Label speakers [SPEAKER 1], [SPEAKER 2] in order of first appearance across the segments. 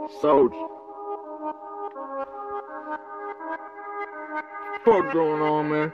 [SPEAKER 1] Soldier. What's going on, man?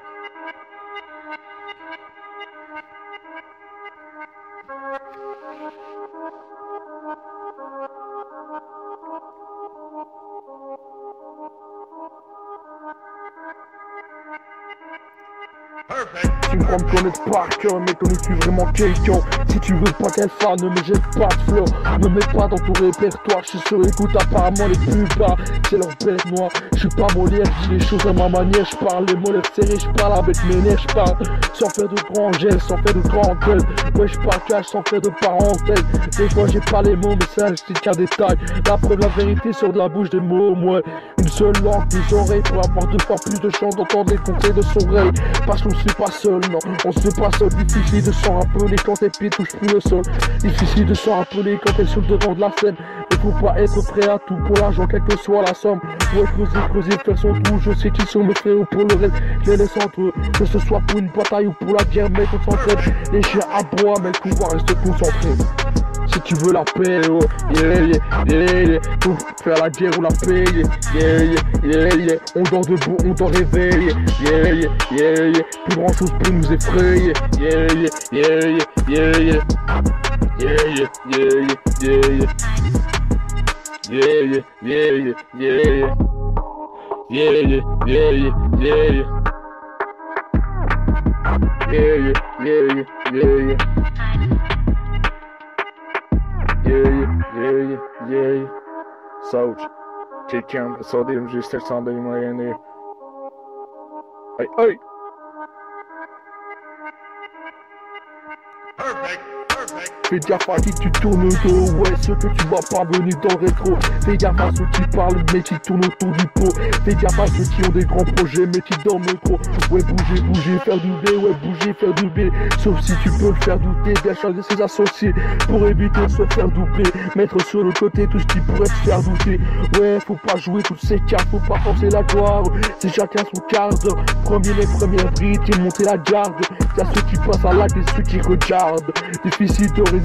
[SPEAKER 2] Tu me crois me connaître par cœur, mais connais-tu vraiment quelqu'un? Si tu veux pas qu'elle fasse, ne me jette pas de fleurs. Me mets pas dans ton répertoire, je suis sur écoute apparemment les plus bas. C'est leur bête noire, je suis pas Molière, je dis les choses à ma manière. Je parle les mots serrés, je parle avec mes nerfs. Je parle sans faire de grand gel, sans faire de grand gueule. Ouais, je parle cash sans faire de parenthèse. Des fois j'ai pas les mots, mais ça je dis qu'un détail. La preuve, la vérité sur de la bouche des mots, moi. Une seule langue, deux oreilles pour avoir deux fois plus de chance d'entendre les conseils de son oreille. Parce qu'on se fait pas seul, non, on se fait pas seul. Difficile de s'en rappeler quand tes pieds touchent plus le sol. Difficile de s'en rappeler quand t'es sur le devant de la scène. Il faut pas être prêt à tout pour l'argent, quelle que soit la somme. Ouais, creuser, faire son trou. Je sais qu'ils sont mes frères pour le reste. Je les laisse entre eux, que ce soit pour une bataille ou pour la guerre, mec, on s'entraide. Les chiens aboient, mais le pouvoir reste concentré. Si tu veux la paix, oh, pour faire la guerre ou la paix, on dort debout, on dort réveillé, plus grand chose peut nous effrayer,
[SPEAKER 1] Soldier. Quelqu'un va sortir juste sans des moyens. Hey, hey!
[SPEAKER 2] Fais gaffe à qui tu tournes autour, ouais, ceux que tu vois pas venir dans le rétro. Fais gaffe à ceux qui parlent mais qui tournent autour du pot. Fais gaffe à ceux qui ont des grands projets mais qui dorment trop. Ouais, bouger, faire du blé, ouais, bouger, faire du blé. Sauf si tu peux le faire douter, bien choisir ses associés pour éviter de se faire doubler. Mettre sur le côté tout ce qui pourrait te faire douter. Ouais, faut pas jouer toutes ces cartes, faut pas forcer la gloire. C'est chacun son quart d'heure. Premier les premières brides et monter la garde. Y'a ceux qui passent à l'acte et ceux qui regardent. Difficile de résister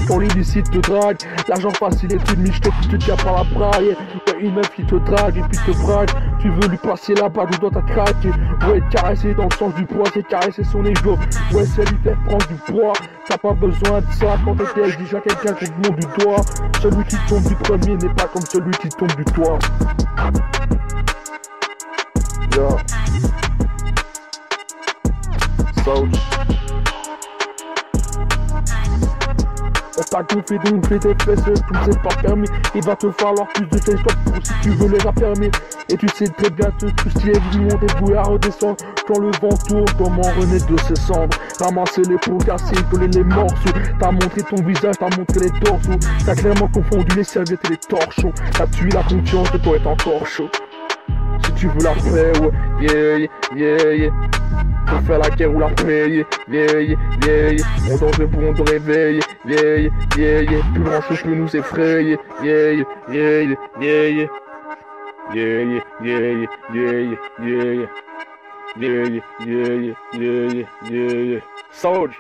[SPEAKER 2] quand l'illicite te drague. L'argent facile est une miche qui te tient par la braille. Ouais, une meuf qui te drague et puis te braque. Tu veux lui passer la bague ou dans ta craque. Ouais, caresser dans le sens du poids, c'est caresser son ego. Ouais, c'est lui faire prendre du poids. T'as pas besoin de ça quand t'es déjà quelqu'un qui te monte du doigt. Celui qui tombe du premier n'est pas comme celui qui tombe du toit.
[SPEAKER 1] Yo. Soldier.
[SPEAKER 2] On t'a gonflé tes fesses, tout c'est pas permis. Il va te falloir plus de tests pour si tu veux les raffermir. Et tu sais très bien tout ce qui est venu monter, voué à redescendre. Quand le vent tourne, comment renaître de ses cendres. Ramasser les pots cassés, coller les morceaux. T'as montré ton visage, t'as montré les dorsaux. T'as clairement confondu les serviettes et les torchons. T'as tué la confiance de toi est encore chaud. Si tu veux la paix, ouais, pour faire la guerre ou la paix, on dort debout, on dort réveillé, plus grand chose peut nous effrayer,
[SPEAKER 1] Soldier.